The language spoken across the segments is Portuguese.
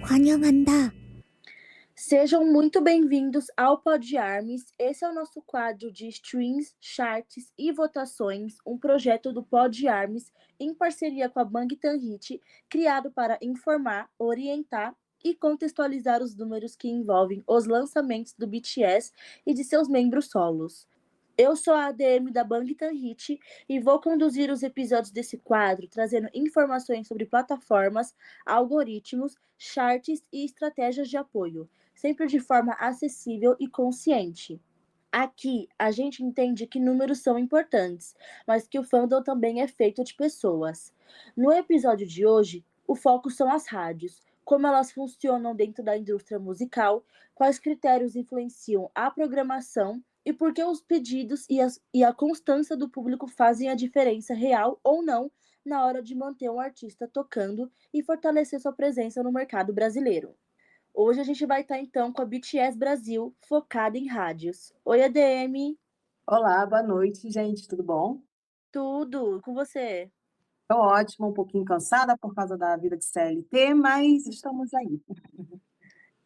환영한다. Sejam muito bem-vindos ao Pod Armes. Esse é o nosso quadro de streams, charts e votações, um projeto do Pod Armes em parceria com a Bangtan Hit, criado para informar, orientar e contextualizar os números que envolvem os lançamentos do BTS e de seus membros solos. Eu sou a ADM da Bangtan Hit e vou conduzir os episódios desse quadro, trazendo informações sobre plataformas, algoritmos, charts e estratégias de apoio, sempre de forma acessível e consciente. Aqui, a gente entende que números são importantes, mas que o fandom também é feito de pessoas. No episódio de hoje, o foco são as rádios, como elas funcionam dentro da indústria musical, quais critérios influenciam a programação e por que os pedidos e a constância do público fazem a diferença real ou não na hora de manter um artista tocando e fortalecer sua presença no mercado brasileiro. Hoje a gente vai estar então com a BTS Brasil, focada em rádios. Oi, ADM, Olá, boa noite, gente, tudo bom? tudo com você? Tô ótima, um pouquinho cansada por causa da vida de CLT, mas estamos aí.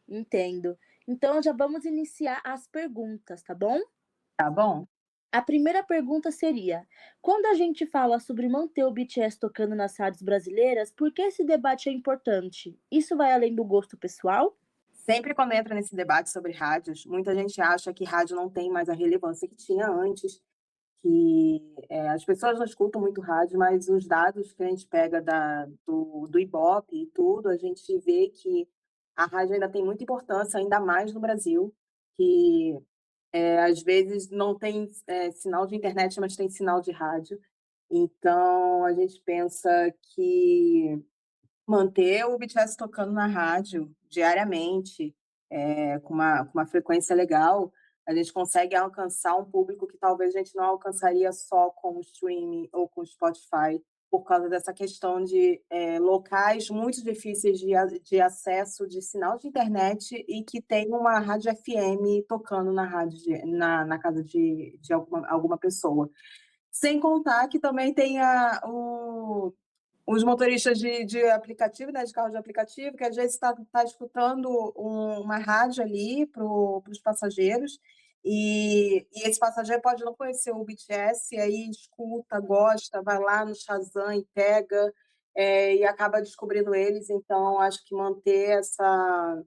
Entendo. Então já vamos iniciar as perguntas, tá bom? Tá bom? A primeira pergunta seria: quando a gente fala sobre manter o BTS tocando nas rádios brasileiras, por que esse debate é importante? Isso vai além do gosto pessoal? Sempre quando entra nesse debate sobre rádios, muita gente acha que rádio não tem mais a relevância que tinha antes, que as pessoas não escutam muito rádio, mas os dados que a gente pega do Ibope e tudo, a gente vê que a rádio ainda tem muita importância, ainda mais no Brasil, que às vezes não tem sinal de internet, mas tem sinal de rádio. Então, a gente pensa que manter o BTS tocando na rádio diariamente, com uma frequência legal, a gente consegue alcançar um público que talvez a gente não alcançaria só com o streaming ou com o Spotify, por causa dessa questão de locais muito difíceis de acesso de sinal de internet e que tem uma rádio FM tocando na rádio na casa de alguma pessoa. Sem contar que também tem os motoristas de aplicativo, né, de carro de aplicativo, que às vezes está escutando uma rádio ali para os passageiros, e esse passageiro pode não conhecer o BTS, e aí escuta, gosta, vai lá no Shazam e pega, e acaba descobrindo eles. Então, acho que manter essa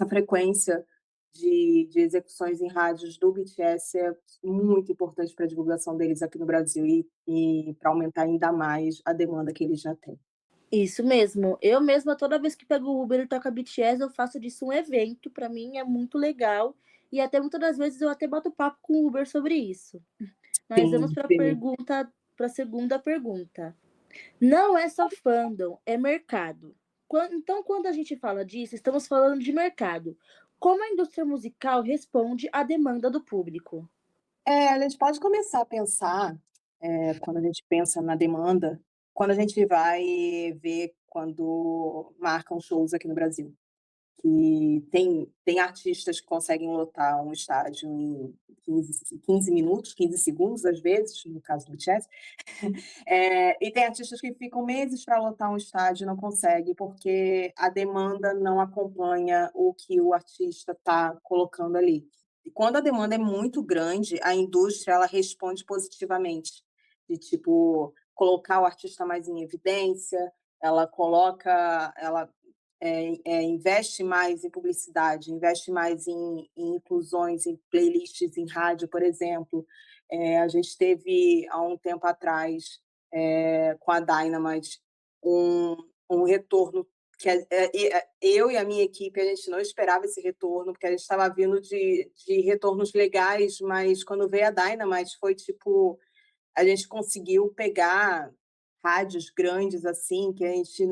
frequência de execuções em rádios do BTS é muito importante para a divulgação deles aqui no Brasil e para aumentar ainda mais a demanda que eles já têm. Isso mesmo. Eu mesma, toda vez que pego o Uber e toca BTS, eu faço disso um evento. Para mim é muito legal. E até muitas das vezes eu até bato papo com o Uber sobre isso. Mas vamos Sim, para sim. a segunda pergunta. Não é só fandom, é mercado. Então, quando a gente fala disso, estamos falando de mercado. Como a indústria musical responde à demanda do público? A gente pode começar a pensar, quando a gente pensa na demanda, quando a gente vai ver quando marcam shows aqui no Brasil. Que tem artistas que conseguem lotar um estádio em 15 minutos, 15 segundos, às vezes, no caso do BTS. E tem artistas que ficam meses para lotar um estádio e não conseguem, porque a demanda não acompanha o que o artista está colocando ali. E quando a demanda é muito grande, a indústria ela responde positivamente, de tipo colocar o artista mais em evidência, ela investe mais em publicidade, investe mais em inclusões, em playlists em rádio, por exemplo. A gente teve, há um tempo atrás, com a Dynamite, um retorno que eu e a minha equipe, a gente não esperava esse retorno, porque a gente estava vindo de retornos legais, mas quando veio a Dynamite foi tipo, a gente conseguiu pegar rádios grandes assim, que a gente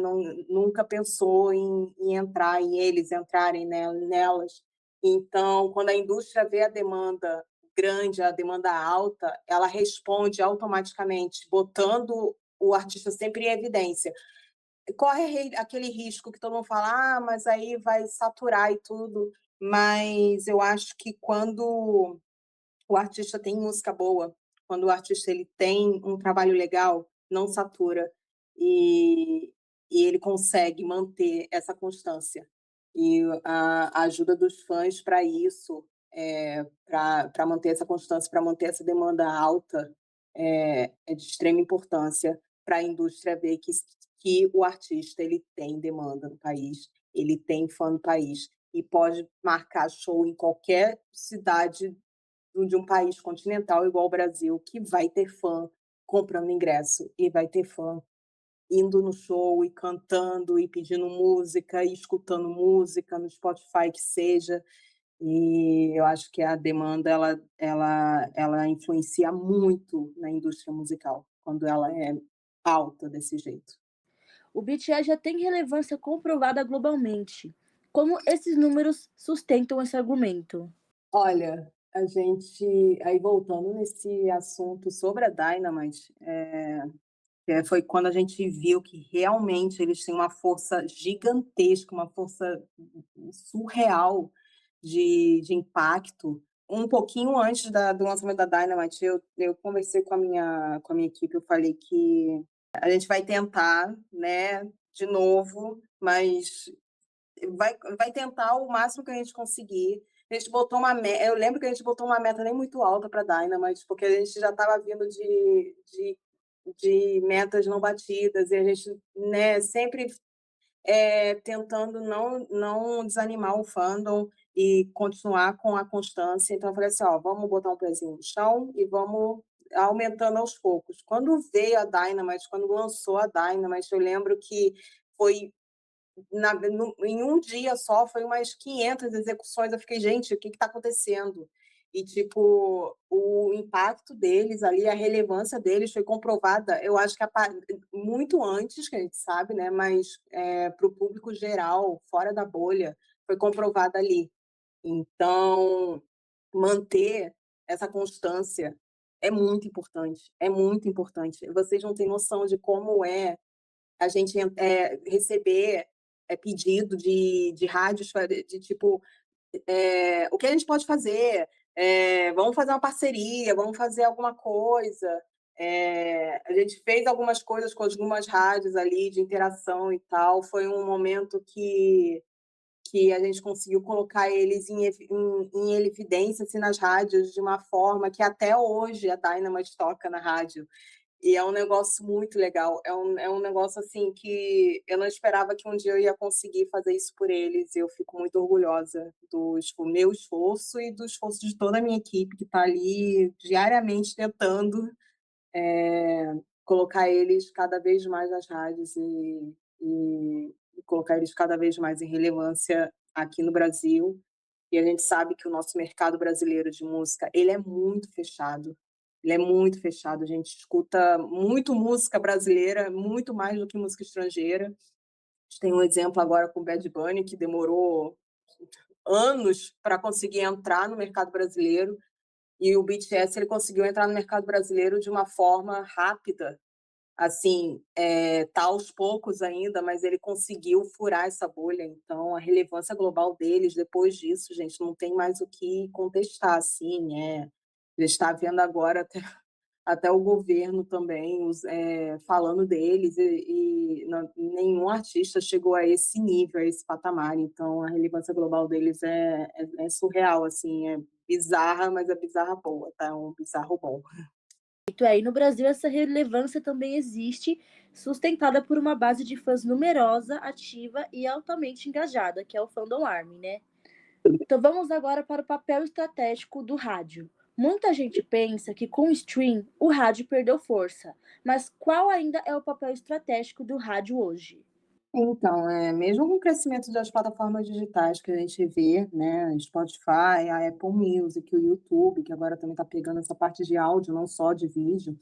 nunca pensou em entrar, em eles entrarem nelas. Então, quando a indústria vê a demanda grande, a demanda alta, ela responde automaticamente, botando o artista sempre em evidência. Corre aquele risco que todo mundo fala, mas aí vai saturar e tudo, mas eu acho que quando o artista tem música boa, quando o artista ele tem um trabalho legal, não satura e ele consegue manter essa constância. e a ajuda dos fãs para isso, para manter essa constância, para manter essa demanda alta, é de extrema importância para a indústria ver que o artista ele tem demanda no país, ele tem fã no país e pode marcar show em qualquer cidade de um país continental igual o Brasil, que vai ter fã comprando ingresso e vai ter fã indo no show e cantando e pedindo música e escutando música no Spotify que seja. E eu acho que a demanda ela influencia muito na indústria musical, quando ela é alta desse jeito. O BTS já tem relevância comprovada globalmente. Como esses números sustentam esse argumento? Olha, a gente aí voltando nesse assunto sobre a Dynamite, foi quando a gente viu que realmente eles têm uma força gigantesca, uma força surreal de impacto. Um pouquinho antes do lançamento da Dynamite, eu conversei com a minha equipe, eu falei que a gente vai tentar, né, de novo, mas vai tentar o máximo que a gente conseguir. A gente botou uma meta, eu lembro que a gente botou uma meta nem muito alta para Dynamite, porque a gente já estava vindo de metas não batidas, e a gente, né, sempre tentando não desanimar o fandom e continuar com a constância. Então eu falei assim, ó, vamos botar um pezinho no chão e vamos aumentando aos poucos. Quando veio a Dynamite, quando lançou a Dynamite, eu lembro que foi em um dia só, foi umas 500 execuções. Eu fiquei, gente, o que está acontecendo? E, tipo, o impacto deles ali, a relevância deles foi comprovada, eu acho que muito antes, que a gente sabe, né? Mas para o público geral, fora da bolha, foi comprovada ali. Então, manter essa constância é muito importante, é muito importante. Vocês não têm noção de como é a gente receber pedido de rádios, de tipo, o que a gente pode fazer? Vamos fazer uma parceria, vamos fazer alguma coisa. A gente fez algumas coisas com algumas rádios ali de interação e tal. Foi um momento que a gente conseguiu colocar eles em evidência assim, nas rádios de uma forma que até hoje a Dynamite toca na rádio. E é um negócio muito legal. É um negócio assim que eu não esperava que um dia eu ia conseguir fazer isso por eles. Eu fico muito orgulhosa do meu esforço e do esforço de toda a minha equipe que está ali diariamente tentando colocar eles cada vez mais nas rádios e colocar eles cada vez mais em relevância aqui no Brasil. E a gente sabe que o nosso mercado brasileiro de música, ele é muito fechado. Ele é muito fechado. A gente escuta muito música brasileira, muito mais do que música estrangeira. A gente tem um exemplo agora com o Bad Bunny, que demorou anos para conseguir entrar no mercado brasileiro. E o BTS ele conseguiu entrar no mercado brasileiro de uma forma rápida, assim, tá aos poucos ainda, mas ele conseguiu furar essa bolha. Então, a relevância global deles, depois disso, gente, não tem mais o que contestar, assim, a gente está vendo agora até o governo também falando deles, e nenhum artista chegou a esse nível, a esse patamar. Então, a relevância global deles é surreal, assim, é bizarra, mas é bizarra boa, tá? É um bizarro bom. E no Brasil essa relevância também existe, sustentada por uma base de fãs numerosa, ativa e altamente engajada, que é o Fandom Army, né? Então vamos agora para o papel estratégico do rádio. Muita gente pensa que com o stream o rádio perdeu força, mas qual ainda é o papel estratégico do rádio hoje? Então, mesmo com o crescimento das plataformas digitais que a gente vê, né, Spotify, a Apple Music, o YouTube, que agora também está pegando essa parte de áudio, não só de vídeo,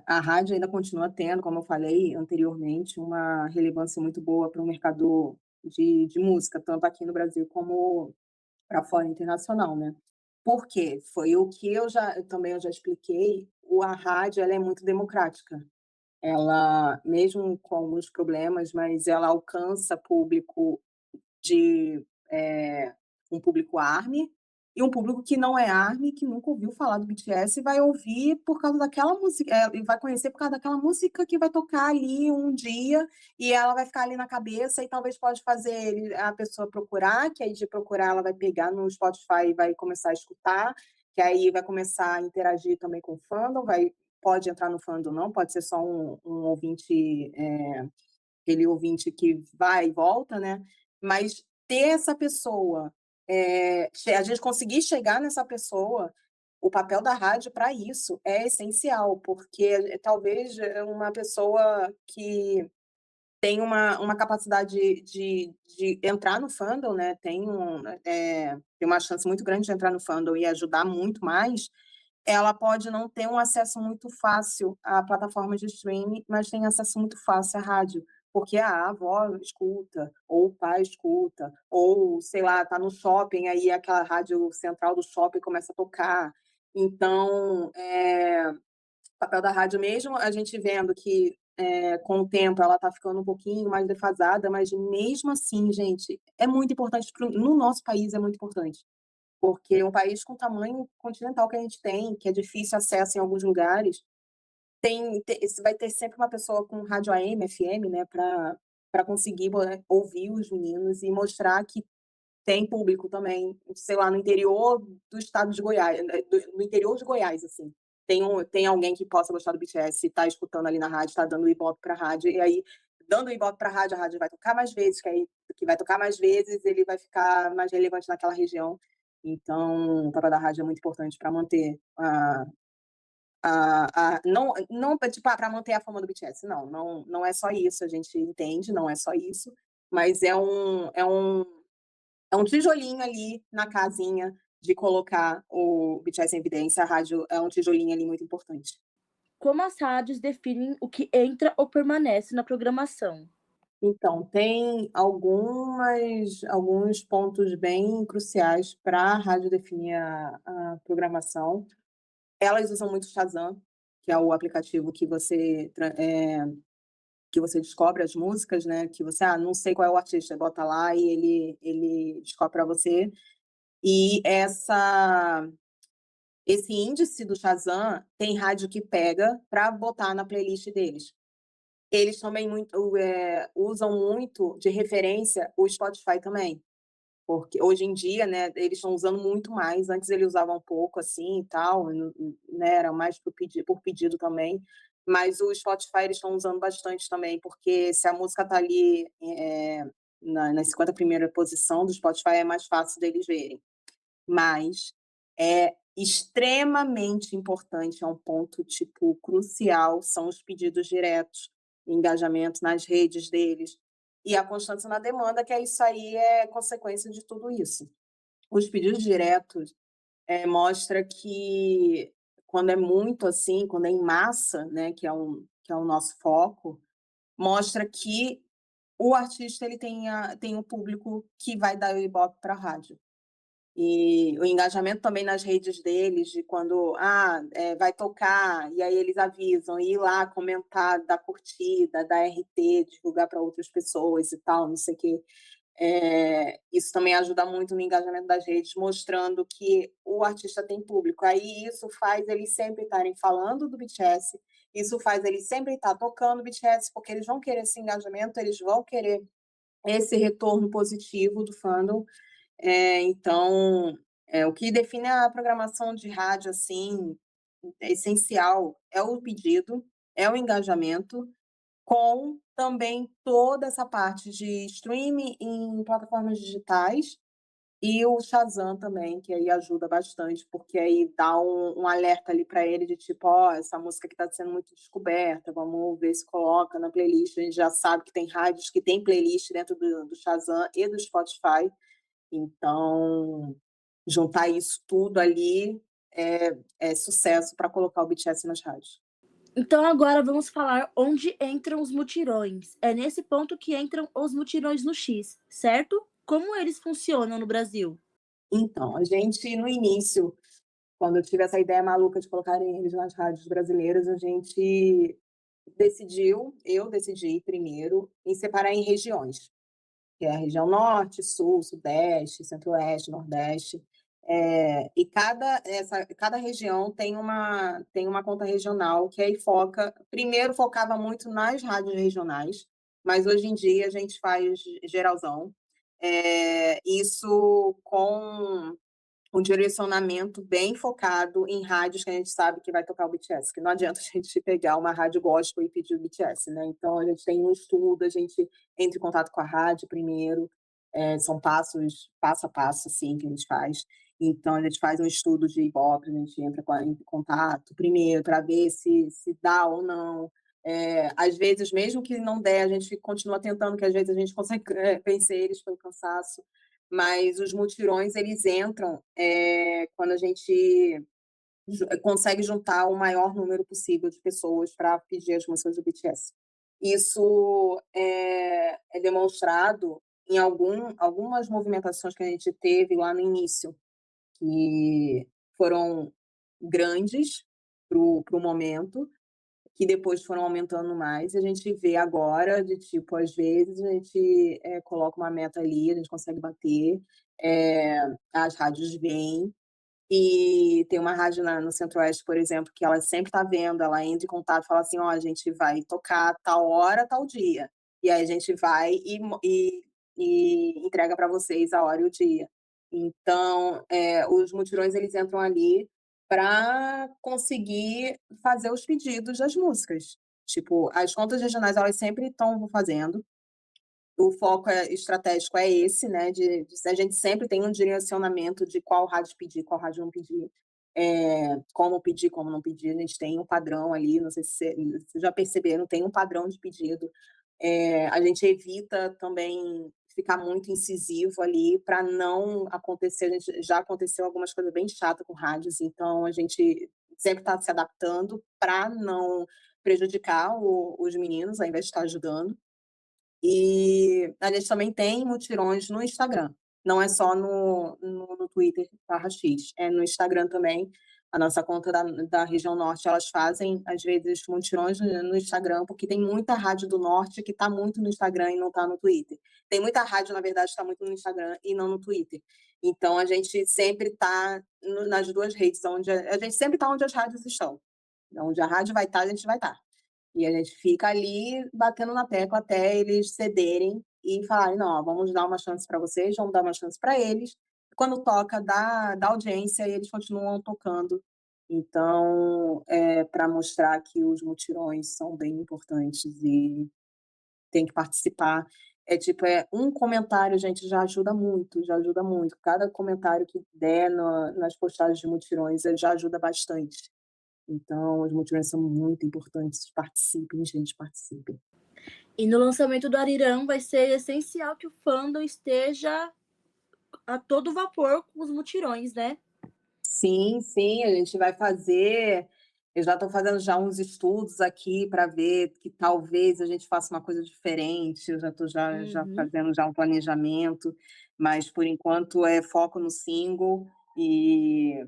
a rádio ainda continua tendo, como eu falei anteriormente, uma relevância muito boa para o mercado de música, tanto aqui no Brasil como para fora internacional, né. Por quê? Foi o que eu já expliquei, a rádio ela é muito democrática. Ela, mesmo com alguns problemas, mas ela alcança público de um público ARMY, e um público que não é ARMY, que nunca ouviu falar do BTS, vai ouvir por causa daquela música, e vai conhecer por causa daquela música que vai tocar ali um dia, e ela vai ficar ali na cabeça, e talvez pode fazer a pessoa procurar, que aí de procurar ela vai pegar no Spotify e vai começar a escutar, que aí vai começar a interagir também com o fandom, pode entrar no fandom não, pode ser só um ouvinte, aquele ouvinte que vai e volta, né? Mas ter essa pessoa, a gente conseguir chegar nessa pessoa, o papel da rádio para isso é essencial, porque talvez uma pessoa que tem uma capacidade de entrar no fandom, né? Tem uma chance muito grande de entrar no fandom e ajudar muito mais, ela pode não ter um acesso muito fácil à plataforma de streaming, mas tem acesso muito fácil à rádio, porque a avó escuta, ou o pai escuta, ou, sei lá, tá no shopping, aí aquela rádio central do shopping começa a tocar. Então, o papel da rádio mesmo, a gente vendo que com o tempo ela está ficando um pouquinho mais defasada, mas mesmo assim, gente, é muito importante, no nosso país é muito importante. Porque um país com o tamanho continental que a gente tem, que é difícil acesso em alguns lugares, vai ter sempre uma pessoa com rádio AM, FM, né, para conseguir ouvir os meninos e mostrar que tem público também, sei lá, no interior do estado de Goiás, no interior de Goiás, assim. Tem alguém que possa gostar do BTS, está escutando ali na rádio, está dando ibope para a rádio, e aí, dando ibope para a rádio vai tocar mais vezes, que vai tocar mais vezes, ele vai ficar mais relevante naquela região. Então, o papel da rádio é muito importante para manter não tipo, para manter a fama do BTS, não é só isso, a gente entende, não é só isso, mas é um tijolinho ali na casinha de colocar o BTS em evidência, a rádio é um tijolinho ali muito importante. Como as rádios definem o que entra ou permanece na programação? Então, tem alguns pontos bem cruciais para a rádio definir a programação. Elas usam muito o Shazam, que é o aplicativo que você descobre as músicas, né? Que você, não sei qual é o artista, bota lá e ele descobre para você. E esse índice do Shazam tem rádio que pega para botar na playlist deles. Eles também usam muito de referência o Spotify também, porque hoje em dia, né, eles estão usando muito mais. Antes eles usavam um pouco assim e tal, né, era mais por pedido também. Mas o Spotify eles estão usando bastante também, porque se a música está ali na 50ª posição do Spotify, é mais fácil deles verem. Mas é extremamente importante, é um ponto, tipo, crucial, são os pedidos diretos, o engajamento nas redes deles, e a constância na demanda, que isso aí é consequência de tudo isso. Os pedidos diretos, mostra que quando é muito assim, quando é em massa, né, que é o nosso foco, mostra que o artista ele tem um público que vai dar o ibope para a rádio. E o engajamento também nas redes deles, de quando vai tocar, e aí eles avisam, ir lá comentar, dar curtida, dar RT, divulgar para outras pessoas e tal, não sei o quê. Isso também ajuda muito no engajamento das redes, mostrando que o artista tem público. Aí isso faz eles sempre estarem falando do BTS, isso faz eles sempre estar tocando BTS, porque eles vão querer esse engajamento, eles vão querer esse retorno positivo do fandom. Então, o que define a programação de rádio, assim, é essencial, é o pedido, é o engajamento, com também toda essa parte de streaming em plataformas digitais e o Shazam também, que aí ajuda bastante, porque aí dá um alerta ali para ele de tipo, essa música que está sendo muito descoberta, vamos ver se coloca na playlist. A gente já sabe que tem rádios que tem playlist dentro do Shazam e do Spotify, então, juntar isso tudo ali é sucesso para colocar o BTS nas rádios. Então agora vamos falar onde entram os mutirões. É nesse ponto que entram os mutirões no X, certo? Como eles funcionam no Brasil? Então, a gente, no início, quando eu tive essa ideia maluca de colocarem eles nas rádios brasileiras, eu decidi primeiro em separar em regiões, que é a região norte, sul, sudeste, centro-oeste, nordeste. E cada região tem uma conta regional que aí foca. Primeiro focava muito nas rádios regionais, mas hoje em dia a gente faz geralzão. Isso com um direcionamento bem focado em rádios que a gente sabe que vai tocar o BTS, que não adianta a gente pegar uma rádio gospel e pedir o BTS, né? Então a gente tem um estudo, a gente entra em contato com a rádio primeiro, são passo a passo, assim, que a gente faz. Então a gente faz um estudo de Ibope, a gente em contato primeiro para ver se dá ou não. Às vezes, mesmo que não der, a gente continua tentando, que às vezes a gente consegue vencer eles pelo cansaço, mas os mutirões eles entram quando a gente consegue juntar o maior número possível de pessoas para pedir as músicas do BTS. Isso é demonstrado em algumas movimentações que a gente teve lá no início, que foram grandes para o momento, que depois foram aumentando mais, e a gente vê agora de tipo, às vezes a gente coloca uma meta ali, a gente consegue bater, as rádios vêm, e tem uma rádio no Centro-Oeste, por exemplo, que ela sempre está vendo, ela entra em contato e fala assim: ó, a gente vai tocar tal hora, tal dia. E aí a gente vai e entrega para vocês a hora e o dia. Então, os mutirões eles entram ali para conseguir fazer os pedidos das músicas. Tipo, as contas regionais elas sempre estão fazendo, o foco estratégico é esse, né? A gente sempre tem um direcionamento de qual rádio pedir, qual rádio não pedir, como pedir, como não pedir. A gente tem um padrão ali, não sei se vocês já perceberam, tem um padrão de pedido. A gente evita também ficar muito incisivo ali para não acontecer. A gente já aconteceu algumas coisas bem chatas com rádios, então a gente sempre está se adaptando para não prejudicar os meninos, ao invés de estar ajudando. E a gente também tem mutirões no Instagram, não é só no Twitter /X, é no Instagram também. A nossa conta da região norte, elas fazem, às vezes, mutirões no Instagram, porque tem muita rádio do norte que está muito no Instagram e não está no Twitter. Tem muita rádio, na verdade, que está muito no Instagram e não no Twitter. Então, a gente sempre está nas duas redes, onde a gente sempre está onde as rádios estão. Onde a rádio vai estar, a gente vai estar. E a gente fica ali batendo na tecla até eles cederem e falarem: não, ó, vamos dar uma chance para vocês, vamos dar uma chance para eles. Quando toca, dá audiência e eles continuam tocando. Então, para mostrar que os mutirões são bem importantes e tem que participar. Tipo, um comentário, gente, já ajuda muito, já ajuda muito. Cada comentário que der nas postagens de mutirões já ajuda bastante. Então, os mutirões são muito importantes. Participem, gente, participem. E no lançamento do Arirão vai ser essencial que o fandom esteja a todo vapor com os mutirões, né? Sim, sim, a gente vai fazer. Eu já estou fazendo já uns estudos aqui para ver que talvez a gente faça uma coisa diferente. Eu já estou já fazendo já um planejamento, mas por enquanto é foco no single e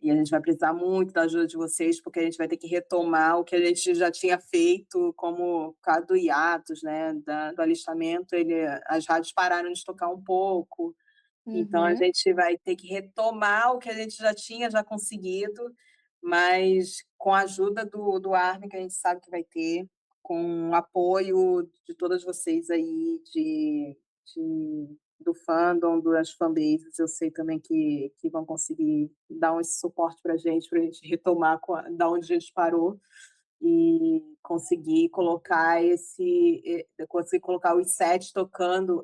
a gente vai precisar muito da ajuda de vocês, porque a gente vai ter que retomar o que a gente já tinha feito, como o caso do hiatus, né, do alistamento, as rádios pararam de tocar um pouco, então a gente vai ter que retomar o que a gente já tinha já conseguido, mas com a ajuda do Armin, que a gente sabe que vai ter, com o apoio de todas vocês aí, do fandom, das fanbases, eu sei também que vão conseguir dar esse suporte para a gente retomar da onde a gente parou e conseguir colocar os sets tocando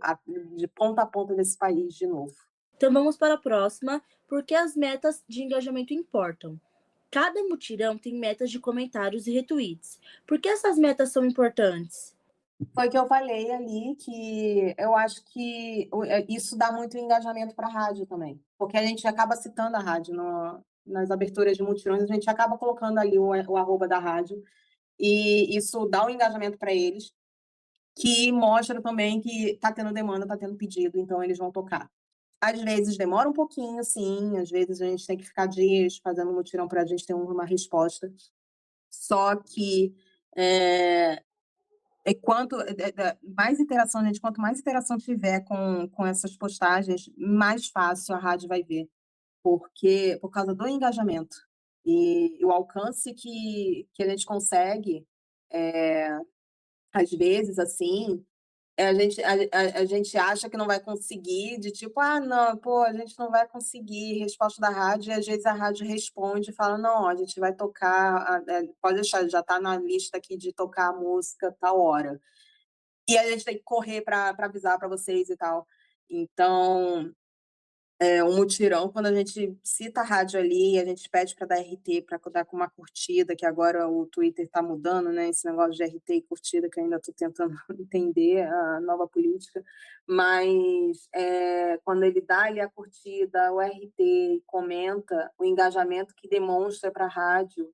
de ponta a ponta desse país de novo. Então vamos para a próxima, porque as metas de engajamento importam. Cada mutirão tem metas de comentários e retweets. Por que essas metas são importantes? Foi que eu falei ali que eu acho que isso dá muito engajamento para a rádio também, porque a gente acaba citando a rádio nas aberturas de mutirões, a gente acaba colocando ali o arroba da rádio, e isso dá um engajamento para eles, que mostra também que está tendo demanda, está tendo pedido, então eles vão tocar. Às vezes demora um pouquinho, sim, às vezes a gente tem que ficar dias fazendo mutirão para a gente ter uma resposta, só que mais interação, gente, quanto mais interação tiver com essas postagens, mais fácil a rádio vai ver. porque por causa do engajamento e o alcance que a gente consegue, eh, às vezes, assim, a gente acha que não vai conseguir, de tipo: "Ah, não, pô, a gente não vai conseguir resposta da rádio", e às vezes a rádio responde e fala: "Não, a gente vai tocar, pode deixar, já está na lista aqui de tocar a música tal hora". E a gente tem que correr para avisar para vocês e tal. Então, é um mutirão quando a gente cita a rádio ali, a gente pede para dar RT, para dar com uma curtida, que agora o Twitter está mudando, né, esse negócio de RT e curtida, que eu ainda estou tentando entender a nova política, mas, quando ele dá ali a curtida, o RT e comenta, o engajamento que demonstra para a rádio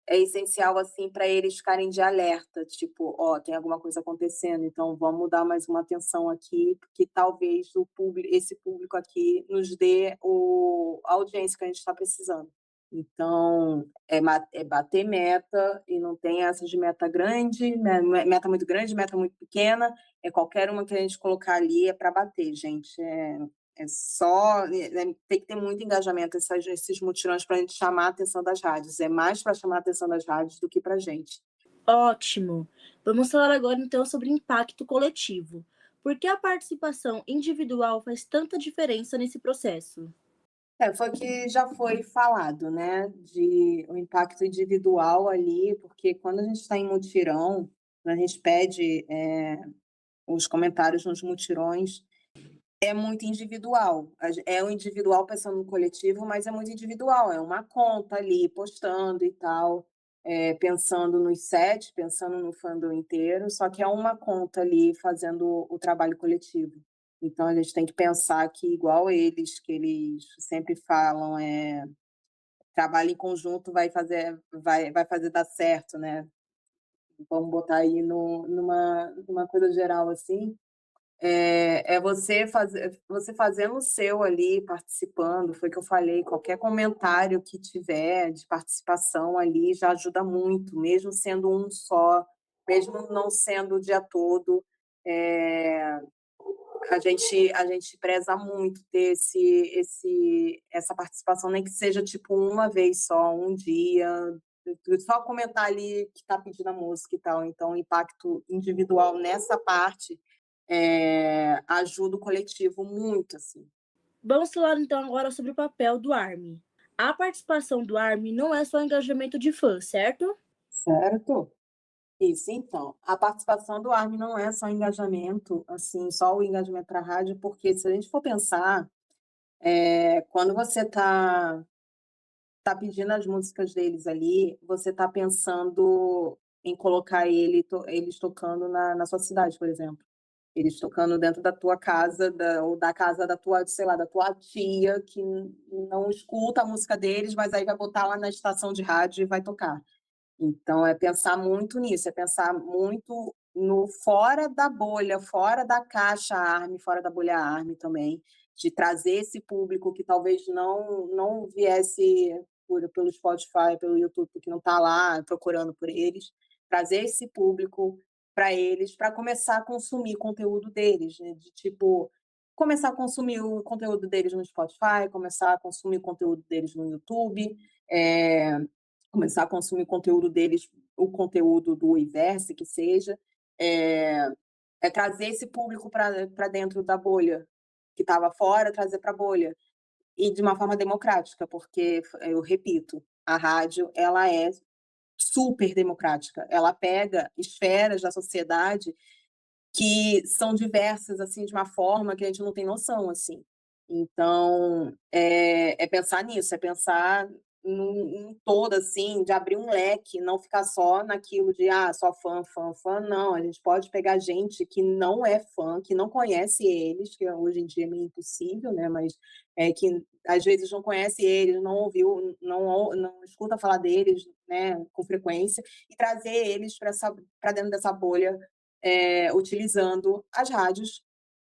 é essencial, assim, para eles ficarem de alerta, tipo: "Ó, tem alguma coisa acontecendo, então vamos dar mais uma atenção aqui, porque talvez esse público aqui nos dê a audiência que a gente está precisando". Então, é bater meta e não tem essa de meta grande, meta muito grande, meta muito pequena, é qualquer uma que a gente colocar ali é para bater, gente. É só tem que ter muito engajamento esses mutirões para a gente chamar a atenção das rádios. É mais para chamar a atenção das rádios do que para a gente. Ótimo! Vamos falar agora então sobre impacto coletivo. Por que a participação individual faz tanta diferença nesse processo? Foi o que já foi falado, né, de o impacto individual ali, porque quando a gente está em mutirão, quando a gente pede, os comentários nos mutirões, é muito individual. É o individual pensando no coletivo, mas é muito individual. É uma conta ali postando e tal, pensando nos sets, pensando no fandom inteiro, só que é uma conta ali fazendo o trabalho coletivo. Então a gente tem que pensar que igual eles, que eles sempre falam, trabalho em conjunto vai fazer dar certo, né. Vamos botar aí numa coisa geral, assim, você fazendo o seu ali, participando, foi o que eu falei, qualquer comentário que tiver de participação ali já ajuda muito, mesmo sendo um só, mesmo não sendo o dia todo, eh, a gente preza muito ter essa participação, nem que seja, tipo, uma vez só, um dia, só comentar ali que está pedindo a música e tal. Então o impacto individual nessa parte ajuda o coletivo muito, assim. Vamos falar então agora sobre o papel do ARMY. A participação do ARMY não é só engajamento de fãs, certo? Certo? Isso, então, a participação do ARMY não é só engajamento, assim, só o engajamento para a rádio, porque se a gente for pensar, quando você tá pedindo as músicas deles ali, você tá pensando em colocar eles tocando na sua cidade, por exemplo. Eles tocando dentro da tua casa, ou da casa da tua, sei lá, da tua tia, que não escuta a música deles, mas aí vai botar lá na estação de rádio e vai tocar. Então, é pensar muito nisso, é pensar muito no fora da bolha, fora da caixa ARMY, fora da bolha ARMY também, de trazer esse público que talvez não viesse pelo Spotify, pelo YouTube, porque não está lá procurando por eles, trazer esse público para eles, para começar a consumir conteúdo deles, né? De tipo, começar a consumir o conteúdo deles no Spotify, começar a consumir o conteúdo deles no YouTube, é, começar a consumir o conteúdo deles, o conteúdo do Weverse, que seja, é, trazer esse público para dentro da bolha, que estava fora, trazer para a bolha, e de uma forma democrática, porque, eu repito, a rádio ela é super democrática, ela pega esferas da sociedade que são diversas, assim, de uma forma que a gente não tem noção, assim. Então, é pensar nisso, é pensar num todo, assim, de abrir um leque, não ficar só naquilo de: "Ah, só fã, fã, fã", não, a gente pode pegar gente que não é fã, que não conhece eles, que hoje em dia é meio impossível, né, mas, que às vezes não conhece eles, não ouviu, não escuta falar deles, né, com frequência, e trazer eles para dentro dessa bolha, utilizando as rádios,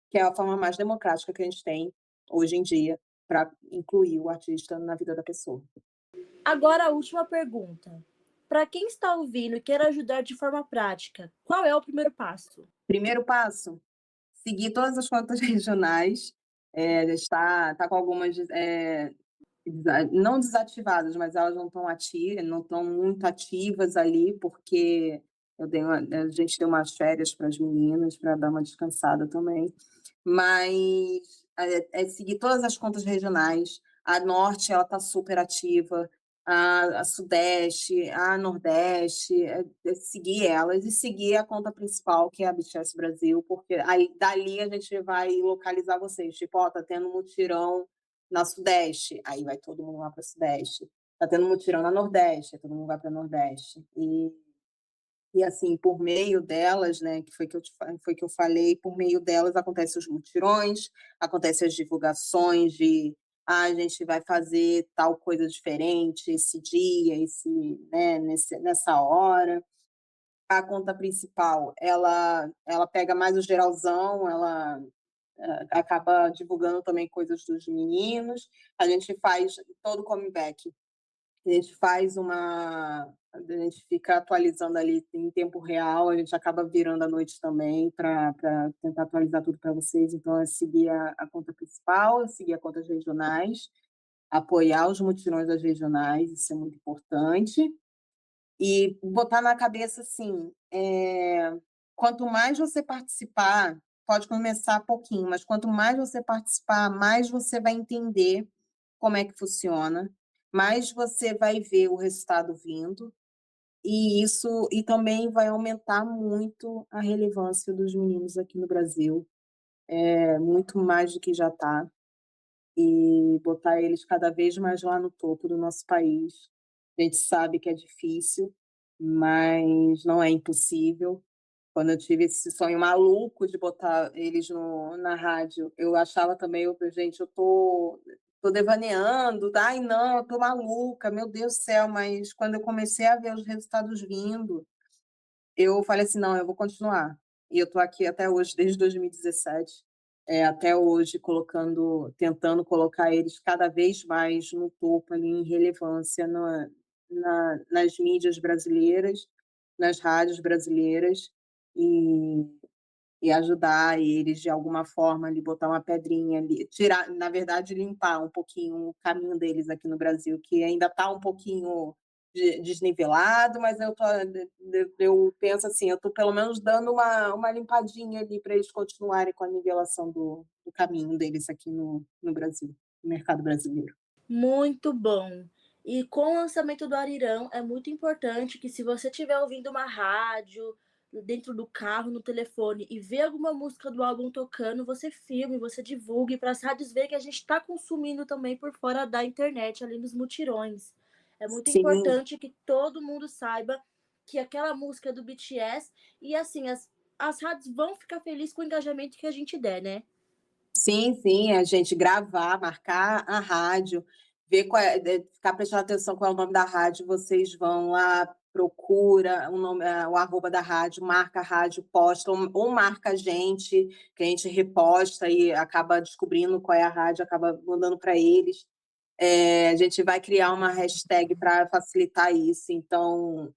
que é a forma mais democrática que a gente tem hoje em dia para incluir o artista na vida da pessoa. Agora a última pergunta. Para quem está ouvindo e quer ajudar de forma prática, qual é o primeiro passo? Primeiro passo, seguir todas as contas regionais, a gente tá com algumas, não desativadas, mas elas não estão não estão muito ativas ali, porque a gente deu umas férias para as meninas, para dar uma descansada também. Mas é seguir todas as contas regionais. A Norte, ela está super ativa, a Sudeste, a Nordeste, seguir elas e seguir a conta principal, que é a BTS Brasil, porque aí, dali a gente vai localizar vocês. Tipo, ó, tá tendo mutirão na Sudeste, aí vai todo mundo lá para Sudeste. Tá tendo mutirão na Nordeste, aí todo mundo vai para Nordeste. E assim, por meio delas, né, que foi que eu falei, por meio delas acontecem os mutirões, acontecem as divulgações de a gente vai fazer tal coisa diferente esse dia, né, nessa hora. A conta principal, ela pega mais o geralzão, ela acaba divulgando também coisas dos meninos. A gente faz todo o comeback. A gente faz a gente fica atualizando ali em tempo real, a gente acaba virando à noite também para tentar atualizar tudo para vocês. Então, é seguir a conta principal, é seguir as contas regionais, apoiar os mutirões das regionais, isso é muito importante. E botar na cabeça assim, quanto mais você participar, pode começar pouquinho, mas quanto mais você participar, mais você vai entender como é que funciona, mais você vai ver o resultado vindo, e também vai aumentar muito a relevância dos meninos aqui no Brasil, muito mais do que já está, e botar eles cada vez mais lá no topo do nosso país. A gente sabe que é difícil, mas não é impossível. Quando eu tive esse sonho maluco de botar eles na rádio, eu achava também, gente, eu tô devaneando, ai não, eu tô maluca, meu Deus do céu, mas quando eu comecei a ver os resultados vindo, eu falei assim, não, eu vou continuar. E eu tô aqui até hoje, desde 2017, até hoje, tentando colocar eles cada vez mais no topo ali, em relevância nas mídias brasileiras, nas rádios brasileiras, e, e ajudar eles de alguma forma ali, botar uma pedrinha ali, tirar, na verdade, limpar um pouquinho o caminho deles aqui no Brasil, que ainda está um pouquinho desnivelado, mas eu penso assim, eu estou pelo menos dando uma limpadinha ali para eles continuarem com a nivelação do caminho deles aqui no Brasil, no mercado brasileiro. Muito bom. E com o lançamento do Arirão, é muito importante que, se você estiver ouvindo uma rádio, dentro do carro, no telefone, e ver alguma música do álbum tocando, você filme, você divulgue para as rádios ver que a gente está consumindo também por fora da internet, ali nos mutirões. É muito Sim, importante que todo mundo saiba que aquela música é do BTS, e assim, as rádios vão ficar felizes com o engajamento que a gente der, né? sim, sim, a gente gravar, marcar a rádio, ver ficar prestando atenção qual é o nome da rádio, vocês vão lá, procura o nome, o arroba da rádio, marca a rádio, posta, ou marca a gente, que a gente reposta e acaba descobrindo qual é a rádio, acaba mandando para eles. A gente vai criar uma hashtag para facilitar isso, então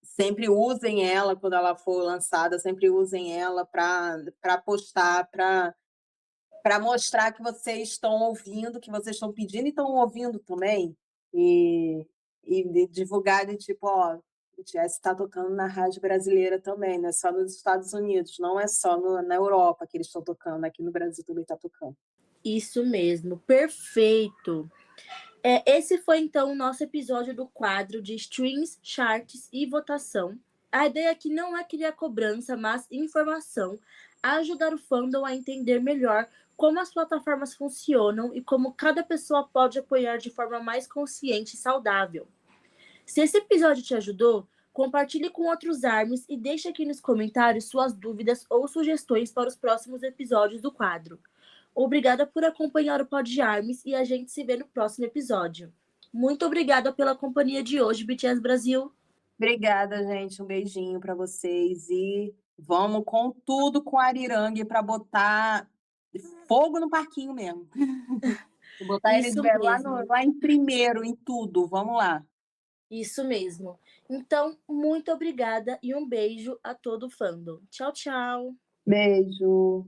sempre usem ela quando ela for lançada, sempre usem ela para postar, para mostrar que vocês estão ouvindo, que vocês estão pedindo e estão ouvindo também, e divulgar de tipo, ó, o BTS está tocando na rádio brasileira também, não é só nos Estados Unidos, não é só na Europa que eles estão tocando, aqui no Brasil também está tocando. Isso mesmo, perfeito. Esse foi então o nosso episódio do quadro de Streams, Charts e Votação. A ideia aqui não é criar cobrança, mas informação, ajudar o fandom a entender melhor como as plataformas funcionam e como cada pessoa pode apoiar de forma mais consciente e saudável. Se esse episódio te ajudou, compartilhe com outros ARMYs e deixe aqui nos comentários suas dúvidas ou sugestões para os próximos episódios do quadro. Obrigada por acompanhar o Pod Arms e a gente se vê no próximo episódio. Muito obrigada pela companhia de hoje, BTS Brasil. Obrigada, gente, um beijinho para vocês e vamos com tudo com Arirangue para botar fogo no parquinho mesmo. Botar eles Isso mesmo, lá em primeiro, em tudo. Vamos lá. isso mesmo. Então, muito obrigada e um beijo a todo o fandom. Tchau, tchau. Beijo.